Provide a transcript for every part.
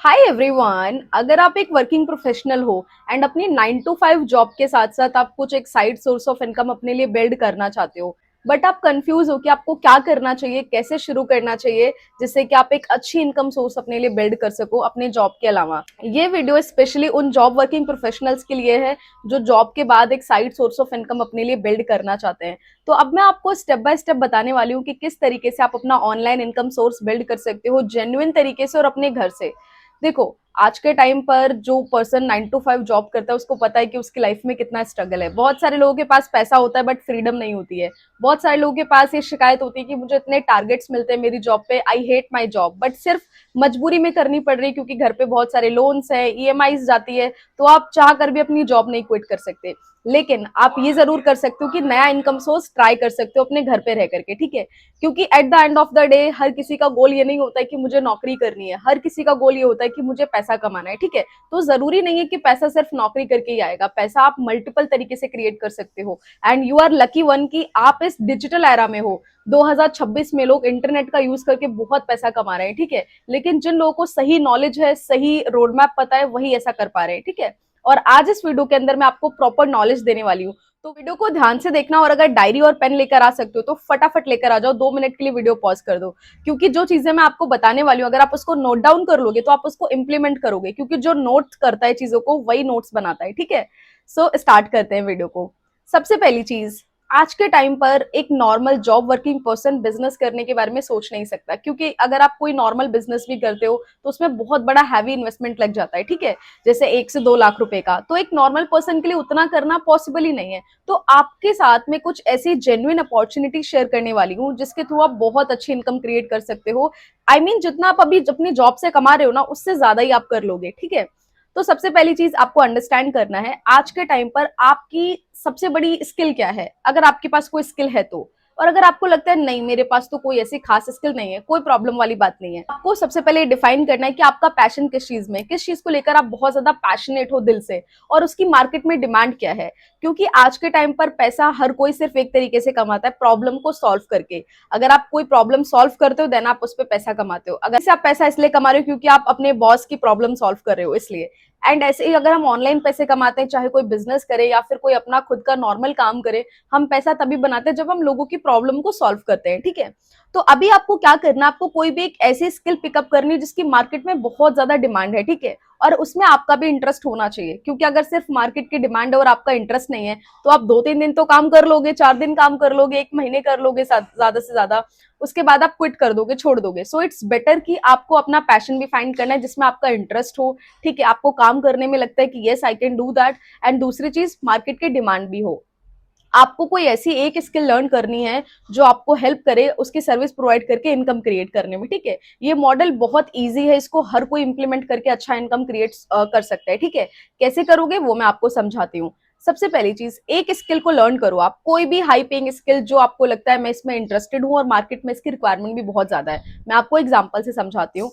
Hi everyone, अगर आप एक वर्किंग प्रोफेशनल हो एंड अपनी 9 to 5 जॉब के साथ साथ आप कुछ एक साइड सोर्स ऑफ इनकम अपने लिए बिल्ड करना चाहते हो, बट आप कंफ्यूज हो कि आपको क्या करना चाहिए, कैसे शुरू करना चाहिए जिससे कि आप एक अच्छी इनकम सोर्स अपने लिए बिल्ड कर सको अपने जॉब के अलावा। ये वीडियो स्पेशली उन जॉब वर्किंग प्रोफेशनल्स के लिए है जो जॉब के बाद एक साइड सोर्स ऑफ इनकम अपने लिए बिल्ड करना चाहते हैं। तो अब मैं आपको स्टेप बाय स्टेप बताने वाली हूँ कि किस तरीके से आप अपना ऑनलाइन इनकम सोर्स बिल्ड कर सकते हो जेन्युइन तरीके से और अपने घर से। देखो, आज के टाइम पर जो पर्सन 9 to 5 जॉब करता है उसको पता है कि उसकी लाइफ में कितना स्ट्रगल है। बहुत सारे लोगों के पास पैसा होता है बट फ्रीडम नहीं होती है। बहुत सारे लोगों के पास ये शिकायत होती है कि मुझे इतने टारगेट्स मिलते हैं मेरी जॉब पे, I hate my job, but सिर्फ मजबूरी में करनी पड़ रही है क्योंकि घर पे बहुत सारे लोन्स है, ईएमआईज जाती है, तो आप चाह कर भी अपनी जॉब नहीं क्विट कर सकते। लेकिन आप ये जरूर कर सकते हो कि नया इनकम सोर्स ट्राई कर सकते हो अपने घर पे रह करके, ठीक है। क्योंकि at the end of the day हर किसी का गोल ये नहीं होता है कि मुझे नौकरी करनी है, हर किसी का गोल ये होता है कि मुझे पैसा कमाना है, ठीक है। तो जरूरी नहीं है कि पैसा सिर्फ नौकरी करके ही आएगा, पैसा आप मल्टीपल तरीके से क्रिएट कर सकते हो। And you are lucky one कि आप इस डिजिटल एरा में हो। 2026 में लोग इंटरनेट का यूज करके बहुत पैसा कमा रहे हैं, ठीक है। लेकिन जिन लोगों को सही नॉलेज है, सही रोड मैप पता है, वही ऐसा कर पा रहे हैं, ठीक है। और आज इस वीडियो के अंदर मैं आपको प्रॉपर नॉलेज देने वाली हूँ, तो वीडियो को ध्यान से देखना। और अगर डायरी और पेन लेकर आ सकते हो तो फटाफट लेकर आ जाओ, 2 मिनट के लिए वीडियो पॉज कर दो। क्योंकि जो चीजें मैं आपको बताने वाली हूँ अगर आप उसको नोट डाउन कर लोगे तो आप उसको इंप्लीमेंट करोगे, क्योंकि जो नोट करता है चीजों को वही नोट्स बनाता है, ठीक है। सो स्टार्ट करते हैं वीडियो को। सबसे पहली चीज, आज के टाइम पर एक normal job working person business करने के बारे में सोच नहीं सकता, क्योंकि अगर आप कोई नॉर्मल बिजनेस भी करते हो तो उसमें बहुत बड़ा हैवी इन्वेस्टमेंट लग जाता है, ठीक है। जैसे 1 से 2 लाख रुपए का, तो एक नॉर्मल पर्सन के लिए उतना करना पॉसिबल ही नहीं है। तो आपके साथ में कुछ ऐसी जेन्युइन अपॉर्चुनिटी शेयर करने वाली हूँ जिसके थ्रू आप बहुत अच्छी इनकम क्रिएट कर सकते हो। आई मीन जितना आप अभी अपनी जॉब से कमा रहे हो ना, उससे ज्यादा ही आप कर लोगे, ठीक है। तो सबसे पहली चीज आपको अंडरस्टैंड करना है आज के टाइम पर आपकी सबसे बड़ी स्किल क्या है, अगर आपके पास कोई स्किल है तो। और अगर आपको लगता है नहीं मेरे पास तो कोई ऐसी खास स्किल नहीं है, कोई प्रॉब्लम वाली बात नहीं है। आपको सबसे पहले डिफाइन करना है कि आपका पैशन किस चीज में, किस चीज को लेकर आप बहुत ज्यादा पैशनेट हो दिल से, और उसकी मार्केट में डिमांड क्या है। क्योंकि आज के टाइम पर पैसा हर कोई सिर्फ एक तरीके से कमाता है, प्रॉब्लम को सॉल्व करके। अगर आप कोई प्रॉब्लम सॉल्व करते हो देन आप उस पर पैसा कमाते हो। अगर आप पैसा इसलिए कमा रहे हो क्योंकि आप अपने बॉस की प्रॉब्लम सॉल्व कर रहे हो इसलिए। एंड ऐसे ही अगर हम ऑनलाइन पैसे कमाते हैं, चाहे कोई बिजनेस करे या फिर कोई अपना खुद का नॉर्मल काम करे, हम पैसा तभी बनाते हैं जब हम लोगों की प्रॉब्लम को सॉल्व करते हैं, ठीक है। तो अभी आपको क्या करना है, आपको कोई भी एक ऐसी स्किल पिकअप करनी है जिसकी मार्केट में बहुत ज्यादा डिमांड है, ठीक है। और उसमें आपका भी इंटरेस्ट होना चाहिए, क्योंकि अगर सिर्फ मार्केट की डिमांड है और आपका इंटरेस्ट नहीं है तो आप 2-3 दिन तो काम कर लोगे, 4 दिन काम कर लोगे, 1 महीने कर लोगे ज्यादा से ज्यादा, उसके बाद आप क्विट कर दोगे, छोड़ दोगे। सो इट्स बेटर कि आपको अपना पैशन भी फाइंड करना है जिसमें आपका इंटरेस्ट हो, ठीक है। आपको काम करने में लगता है कि yes I can do that. And दूसरी चीज, मार्केट की डिमांड भी हो। आपको कोई ऐसी एक स्किल लर्न करनी है जो आपको हेल्प करे उसकी सर्विस प्रोवाइड करके इनकम क्रिएट करने में, ठीक है। ये मॉडल बहुत इजी है, इसको हर कोई इंप्लीमेंट करके अच्छा इनकम क्रिएट कर सकता है, ठीक है। कैसे करोगे वो मैं आपको समझाती हूँ। सबसे पहली चीज, एक स्किल को लर्न करो आप, कोई भी हाई पेइंग स्किल जो आपको लगता है मैं इसमें इंटरेस्टेड हूँ और मार्केट में इसकी रिक्वायरमेंट भी बहुत ज्यादा है। मैं आपको एग्जांपल से समझाती हूँ।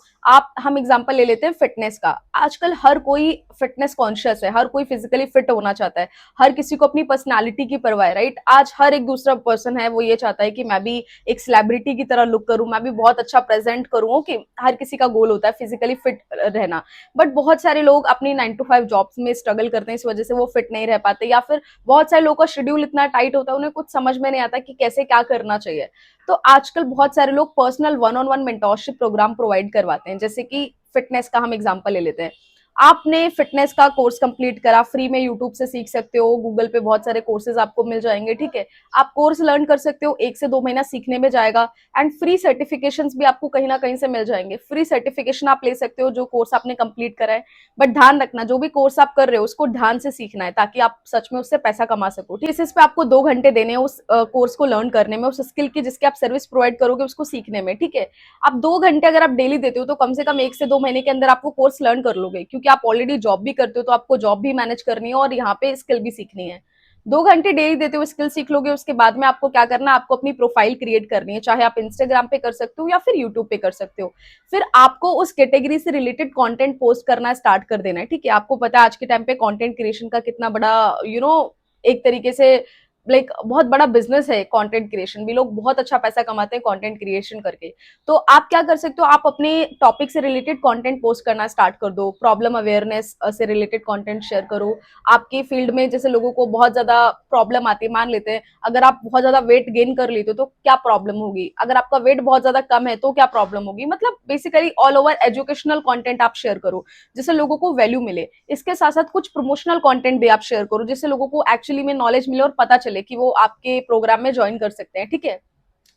हम एग्जांपल ले लेते हैं फिटनेस का। आजकल हर कोई फिटनेस कॉन्शियस है, हर कोई फिजिकली फिट होना चाहता है, हर किसी को अपनी पर्सनालिटी की परवाह है, राइट। आज हर एक दूसरा पर्सन है वो ये चाहता है कि मैं भी एक सेलिब्रिटी की तरह लुक करूं, मैं भी बहुत अच्छा प्रेजेंट करूं, कि हर किसी का गोल होता है फिजिकली फिट रहना। बट बहुत सारे लोग अपनी 9 to 5 जॉब्स में स्ट्रगल करते हैं, इस वजह से वो फिट नहीं रह पाते, या फिर बहुत सारे लोगों का शेड्यूल इतना टाइट होता है उन्हें कुछ समझ में नहीं आता कि कैसे क्या करना चाहिए। तो आजकल बहुत सारे लोग personal 1-on-1 mentorship programme provide करवाते हैं। जैसे कि फिटनेस का हम एग्जांपल ले लेते हैं। आपने फिटनेस का कोर्स कंप्लीट करा, फ्री में यूट्यूब से सीख सकते हो, गूगल पे बहुत सारे कोर्सेज आपको मिल जाएंगे, ठीक है। आप कोर्स लर्न कर सकते हो, 1 से 2 महीना सीखने में जाएगा। एंड फ्री सर्टिफिकेशंस भी आपको कहीं ना कहीं से मिल जाएंगे। फ्री सर्टिफिकेशन आप ले सकते हो जो कोर्स आपने कंप्लीट करा है। बट ध्यान रखना, जो भी कोर्स आप कर रहे हो उसको ध्यान से सीखना है ताकि आप सच में उससे पैसा कमा सको, ठीक है। इस पे आपको 2 घंटे देने हैं उस कोर्स को लर्न करने में, उस स्किल की जिसकी आप सर्विस प्रोवाइड करोगे उसको सीखने में, ठीक है। आप 2 घंटे अगर आप डेली देते हो तो कम से कम 1 से 2 महीने के अंदर आप वो कोर्स लर्न कर लोगे, क्योंकि आप ऑलरेडी जॉब भी करते हो तो आपको जॉब भी मैनेज करनी है और यहाँ पे स्किल भी सीखनी है। 2 घंटे डेली देते हो, स्किल सीख लोगे, उसके बाद में आपको क्या करना है, आपको अपनी प्रोफाइल क्रिएट करनी है, चाहे आप इंस्टाग्राम पे कर सकते हो या फिर यूट्यूब पे कर सकते हो। फिर आपको उस कैटेगरी से रिलेटेड कंटेंट पोस्ट करना स्टार्ट कर देना है, ठीक है। आपको पता है आज के टाइम पे कंटेंट क्रिएशन का कितना बड़ा एक तरीके से लाइक बहुत बड़ा बिजनेस है कंटेंट क्रिएशन भी, लोग बहुत अच्छा पैसा कमाते हैं कंटेंट क्रिएशन करके। तो आप क्या कर सकते हो, आप अपने टॉपिक से रिलेटेड कंटेंट पोस्ट करना स्टार्ट कर दो, प्रॉब्लम अवेयरनेस से रिलेटेड कंटेंट शेयर करो। आपकी फील्ड में जैसे लोगों को बहुत ज्यादा प्रॉब्लम आती है, मान लेते हैं अगर आप बहुत ज्यादा वेट गेन कर लेते हो तो क्या प्रॉब्लम होगी, अगर आपका वेट बहुत ज्यादा कम है तो क्या प्रॉब्लम होगी, मतलब basically all over educational content आप शेयर करो जिससे लोगों को वैल्यू मिले। इसके साथ साथ कुछ प्रमोशनल कंटेंट भी आप शेयर करो जिससे लोगों को एक्चुअली में नॉलेज मिले और पता चले कि वो आपके प्रोग्राम में ज्वाइन कर सकते हैं, ठीक है।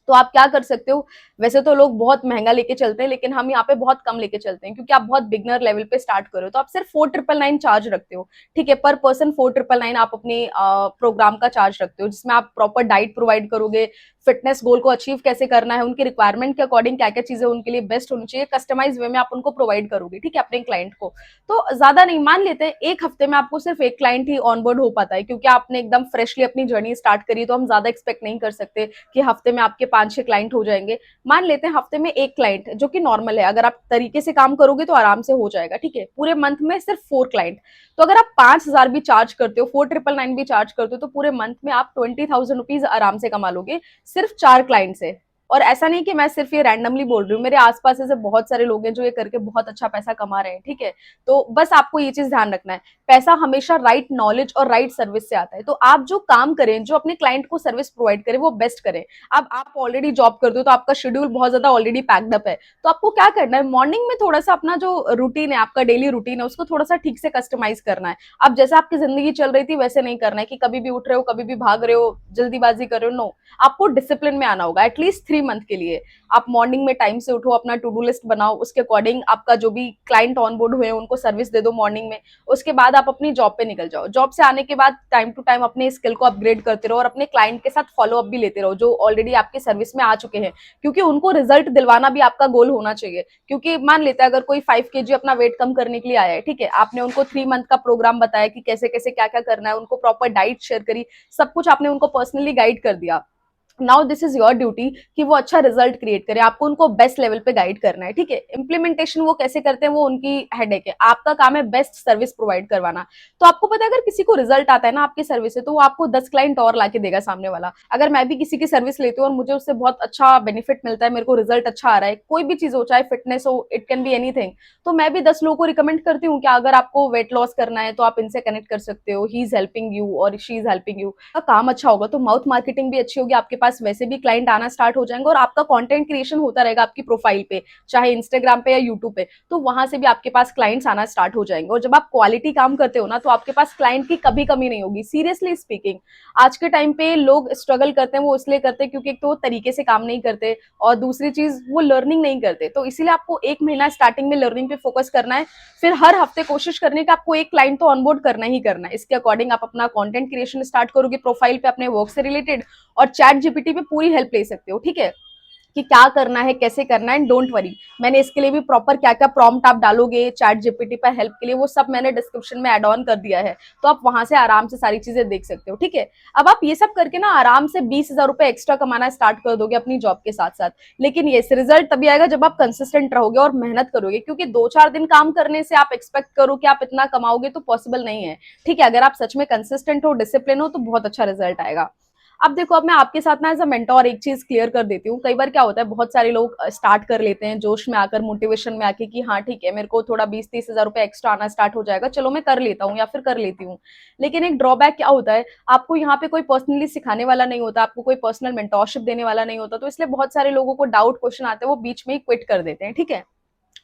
तो आप क्या कर सकते हो, वैसे तो लोग बहुत महंगा लेके चलते हैं लेकिन हम यहाँ पे बहुत कम लेके चलते हैं क्योंकि आप बहुत बिगनर लेवल पे स्टार्ट करो, तो आप सिर्फ 4,999 चार्ज रखते हो, ठीक है। पर पर्सन 4,999 आप अपने प्रोग्राम का चार्ज रखते हो, जिसमें आप प्रॉपर डाइट प्रोवाइड करोगे, फिटनेस गोल को अचीव कैसे करना है, उनकी रिक्वायरमेंट के अकॉर्डिंग क्या क्या चीजें उनके लिए बेस्ट होनी चाहिए, कस्टमाइज वे में आप उनको प्रोवाइड करोगे, ठीक है, अपने क्लाइंट को। तो ज्यादा नहीं, मान लेते हैं एक हफ्ते में आपको सिर्फ एक क्लाइंट ही ऑनबोर्ड हो पाता है क्योंकि आपने एकदम फ्रेशली अपनी जर्नी स्टार्ट करी, तो हम ज्यादा एक्सपेक्ट नहीं कर सकते कि हफ्ते में आपके 5-6 क्लाइंट हो जाएंगे। मान लेते हैं हफ्ते में एक क्लाइंट, जो कि नॉर्मल है, अगर आप तरीके से काम करोगे तो आराम से हो जाएगा, ठीक है। पूरे मंथ में सिर्फ 4 क्लाइंट, तो अगर आप 5,000 भी चार्ज करते हो, 4,999 भी चार्ज करते हो, तो पूरे मंथ में आप 20,000 रुपीज आराम से कमा लोगे सिर्फ 4 क्लाइंट से। और ऐसा नहीं कि मैं सिर्फ ये रैंडमली बोल रही हूँ, मेरे आसपास ऐसे बहुत सारे लोग हैं जो ये करके बहुत अच्छा पैसा कमा रहे हैं, ठीक है। तो बस आपको ये चीज ध्यान रखना है, पैसा हमेशा राइट नॉलेज और राइट सर्विस से आता है। तो आप जो काम करें, जो अपने क्लाइंट को सर्विस प्रोवाइड करें, वो बेस्ट करें। अब आप ऑलरेडी जॉब करते हो तो आपका शेड्यूल बहुत ज्यादा ऑलरेडी पैक्ड अप है, तो आपको क्या करना है, मॉर्निंग में थोड़ा सा अपना जो रूटीन है, आपका डेली रूटीन है, उसको थोड़ा सा ठीक से कस्टमाइज करना है। अब जैसे आपकी जिंदगी चल रही थी वैसे नहीं करना है कि कभी भी उठ रहे हो, कभी भी भाग रहे हो, जल्दीबाजी कर रहे हो, नो। आपको डिसिप्लिन में आना होगा एटलीस्ट 3 मंथ के लिए। आप मॉर्निंग में टाइम से उठो, अपना टू डू लिस्ट बनाओ, उसके अकॉर्डिंग आपका जो भी क्लाइंट ऑनबोर्ड हुए उनको सर्विस दे दो मॉर्निंग में। उसके बाद आप अपनी जॉब पे निकल जाओ, जॉब से आने के बाद टाइम टू टाइम अपने स्किल को अपग्रेड करते रहो और अपने क्लाइंट के साथ फॉलो अप भी लेते रहो जो ऑलरेडी आपके सर्विस में आ चुके हैं, क्योंकि उनको रिजल्ट दिलवाना भी आपका गोल होना चाहिए। क्योंकि मान लेते हैं अगर कोई 5 kg अपना वेट कम करने के लिए आया है, ठीक है, आपने उनको 3 मंथ का प्रोग्राम बताया कि कैसे कैसे क्या क्या करना है, उनको प्रॉपर डाइट शेयर करी, सब कुछ आपने उनको पर्सनली गाइड कर दिया। Now this is your duty कि वो अच्छा रिजल्ट क्रिएट करे, आपको उनको बेस्ट लेवल पे गाइड करना है, ठीक है। इंप्लीमेंटेशन वो कैसे करते हैं वो उनकी हेडेक है, आपका काम है बेस्ट सर्विस प्रोवाइड करवाना। तो आपको पता है अगर किसी को रिजल्ट आता है ना आपकी सर्विस से, तो वो आपको 10 क्लाइंट और लाके देगा सामने वाला। अगर मैं भी किसी की सर्विस लेती हूँ और मुझे उससे बहुत अच्छा बेनिफिट मिलता है, मेरे को रिजल्ट अच्छा आ रहा है, कोई भी चीज हो, चाहे फिटनेस हो, इट कैन बी एनीथिंग, तो मैं भी 10 लोगों को रिकमेंड करती हूँ कि अगर आपको वेट लॉस करना है तो आप इनसे कनेक्ट कर सकते हो, ही इज हेल्पिंग यू और शी इज हेल्पिंग यू। काम अच्छा होगा तो माउथ मार्केटिंग भी अच्छी होगी, आपके पास वैसे भी क्लाइंट आना स्टार्ट हो जाएंगे और आपका कंटेंट क्रिएशन होता रहेगा आपकी प्रोफाइल पे, चाहे इंस्टाग्राम पे या यूट्यूब पे, तो वहां से भी आपके पास क्लाइंट्स आना स्टार्ट हो जाएंगे। और जब आप क्वालिटी काम करते हो ना तो आपके पास क्लाइंट की कभी कमी नहीं होगी। सीरियसली स्पीकिंग, आज के टाइम पे लोग स्ट्रगल करते हैं, वो इसलिए करते हैं क्योंकि एक तो वो तरीके से काम नहीं करते और दूसरी चीज वो लर्निंग नहीं करते। तो इसीलिए आपको 1 महीना स्टार्टिंग में लर्निंग पे फोकस करना है, फिर हर हफ्ते कोशिश करने का आपको एक क्लाइंट तो ऑनबोर्ड करना ही करना है। इसके अकॉर्डिंग आप अपना कंटेंट क्रिएशन स्टार्ट करोगे प्रोफाइल पे अपने वर्क से रिलेटेड, और चैट जीपीटी पे पूरी हेल्प ले सकते हो, ठीक है, कि क्या करना है, कैसे करना है। डोंट वरी, मैंने इसके लिए भी प्रॉपर क्या क्या प्रॉम्प्ट आप डालोगे चैट जीपीटी पर हेल्प के लिए, वो सब मैंने डिस्क्रिप्शन में ऐड ऑन कर दिया है, तो आप वहां से आराम से सारी चीजें देख सकते हो, ठीक है। अब आप ये सब करके ना आराम से 20,000 रुपए एक्स्ट्रा कमाना स्टार्ट कर दोगे अपनी जॉब के साथ साथ। लेकिन ये रिजल्ट तभी आएगा जब आप कंसिस्टेंट रहोगे और मेहनत करोगे, क्योंकि 2-4 दिन काम करने से आप एक्सपेक्ट करो कि आप इतना कमाओगे तो पॉसिबल नहीं है, ठीक है। अगर आप सच में कंसिस्टेंट हो, डिसिप्लिन हो, तो बहुत अच्छा रिजल्ट आएगा। अब देखो, अब मैं आपके साथ ना एज अ मेंटोर एक चीज क्लियर कर देती हूँ। कई बार क्या होता है, बहुत सारे लोग स्टार्ट कर लेते हैं जोश में आकर, मोटिवेशन में आके कि हाँ ठीक है, मेरे को थोड़ा 20-30 हजार रुपए एक्स्ट्रा आना स्टार्ट हो जाएगा, चलो मैं कर लेता हूँ या फिर कर लेती हूँ। लेकिन एक ड्रॉबैक क्या होता है, आपको यहाँ पे कोई पर्सनली सिखाने वाला नहीं होता, आपको कोई पर्सनल मेंटोरशिप देने वाला नहीं होता, तो इसलिए बहुत सारे लोगों को डाउट क्वेश्चन आते हैं, वो बीच में ही क्विट कर देते हैं, ठीक है।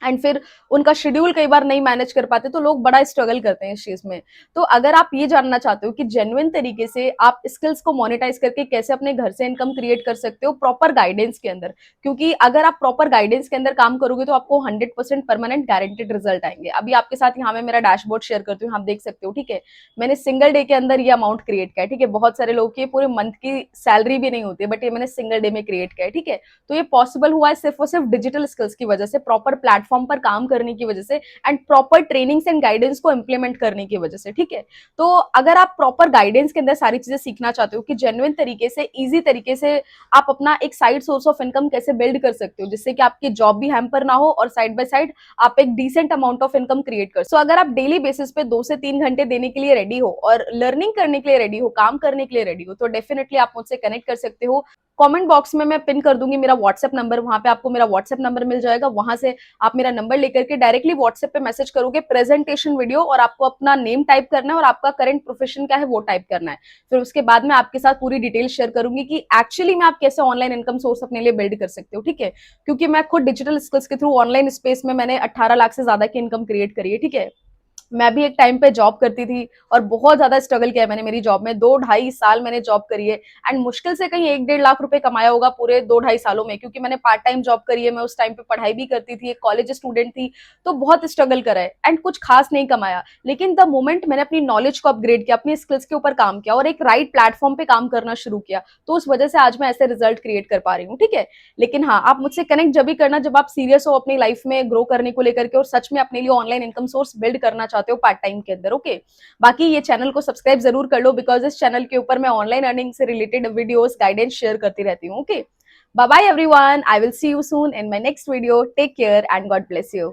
एंड फिर उनका शेड्यूल कई बार नहीं मैनेज कर पाते, तो लोग बड़ा स्ट्रगल करते हैं इस चीज में। तो अगर आप ये जानना चाहते हो कि जेन्युइन तरीके से आप स्किल्स को मोनेटाइज करके कैसे अपने घर से इनकम क्रिएट कर सकते हो प्रॉपर गाइडेंस के अंदर, क्योंकि अगर आप प्रॉपर गाइडेंस के अंदर काम करोगे तो आपको 100% परमानेंट गारंटेड रिजल्ट आएंगे। अभी आपके साथ यहाँ मैं मेरा डैशबोर्ड शेयर करती हूँ, आप देख सकते हो, ठीक है। मैंने सिंगल डे के अंदर ये अमाउंट क्रिएट किया है, ठीक है। बहुत सारे लोग की पूरे मंथ की सैलरी भी नहीं होती, बट ये मैंने सिंगल डे में क्रिएट किया है, ठीक है। तो ये पॉसिबल हुआ है सिर्फ और सिर्फ डिजिटल स्किल्स की वजह से, प्रॉपर प्लेटफॉर्म प्लेटफॉर्म पर काम करने की वजह से and proper trainings and guidance को इम्प्लीमेंट करने की वजह से, ठीक है। तो अगर आप प्रॉपर गाइडेंस के अंदर सारी चीजें सीखना चाहते हो कि जेन्युइन तरीके से, इजी तरीके से आप अपना एक साइड सोर्स ऑफ इनकम कैसे बिल्ड कर सकते हो जिससे कि आपकी जॉब भी हैम्पर ना हो और साइड बाय साइड आप एक decent amount of income create कर। सो अगर आप डेली बेसिस पे 2 से 3 घंटे देने के लिए रेडी हो और लर्निंग करने के लिए रेडी हो, काम करने के लिए रेडी हो, तो डेफिनेटली आप मुझसे कनेक्ट कर सकते हो। कमेंट बॉक्स में मैं पिन कर दूंगी मेरा व्हाट्सएप नंबर, वहां पे आपको मेरा व्हाट्सएप नंबर मिल जाएगा। वहां से आप मेरा नंबर लेकर के डायरेक्टली व्हाट्सएप पे मैसेज करोगे प्रेजेंटेशन वीडियो, और आपको अपना नेम टाइप करना है और आपका करंट प्रोफेशन क्या है वो टाइप करना है। फिर उसके बाद मैं आपके साथ पूरी डिटेल शेयर करूंगी कि एक्चुअली में आप कैसे ऑनलाइन इनकम सोर्स अपने लिए बिल्ड कर सकते हो, ठीक है। क्योंकि मैं खुद डिजिटल स्किल्स के थ्रू ऑनलाइन स्पेस में मैंने 18 लाख से ज्यादा की इनकम क्रिएट करी है, ठीक है। मैं भी एक टाइम पे जॉब करती थी और बहुत ज्यादा स्ट्रगल किया मैंने मेरी जॉब में। 2 ढाई साल मैंने जॉब करी है एंड मुश्किल से कहीं 1 डेढ़ लाख रुपए कमाया होगा पूरे 2 ढाई सालों में, क्योंकि मैंने पार्ट टाइम जॉब करी है। मैं उस टाइम पे पढ़ाई भी करती थी, एक कॉलेज स्टूडेंट थी, तो बहुत स्ट्रगल करा है एंड कुछ खास नहीं कमाया। लेकिन द मोमेंट मैंने अपनी नॉलेज को अपग्रेड किया, अपनी स्किल्स के ऊपर काम किया और एक राइट प्लेटफॉर्म पे काम करना शुरू किया, तो उस वजह से आज मैं ऐसे रिजल्ट क्रिएट कर पा रही हूँ, ठीक है। लेकिन हाँ, आप मुझसे कनेक्ट जब भी करना जब आप सीरियस हो अपनी लाइफ में ग्रो करने को लेकर के और सच में अपने लिए ऑनलाइन इनकम सोर्स बिल्ड करना चाहते हो पार्ट टाइम के अंदर, ओके। बाकी ये चैनल को सब्सक्राइब जरूर कर लो, बिकॉज इस चैनल के ऊपर मैं ऑनलाइन अर्निंग से रिलेटेड वीडियोस गाइडेंस शेयर करती रहती हूँ, okay. Bye bye everyone, I will see you soon in my next video. Take care and God bless you.